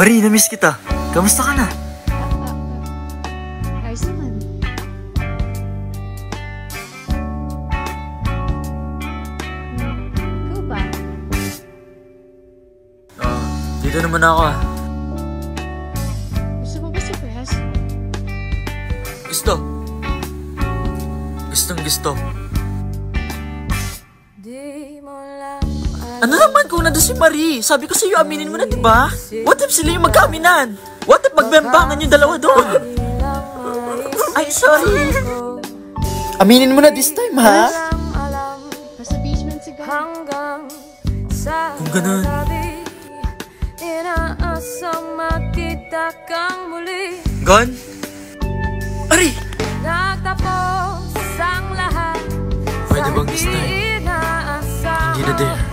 Marie, na-miss kita. Kamusta ka na? Ayos naman. Ikaw ba? Dito naman ako ah. Gusto mo ba si Press? Gusto. Gustong gusto. Ano naman kung nandun si Marie? Sabi ko sa'yo, aminin mo na, diba? What if sila yung magkaaminan? What if magbembangan yung dalawa doon? Ay, sorry. Aminin mo na this time, ha? Nasa basement siguro. Kung ganun. Gone? Marie! Pwede bang this time? Hindi na there.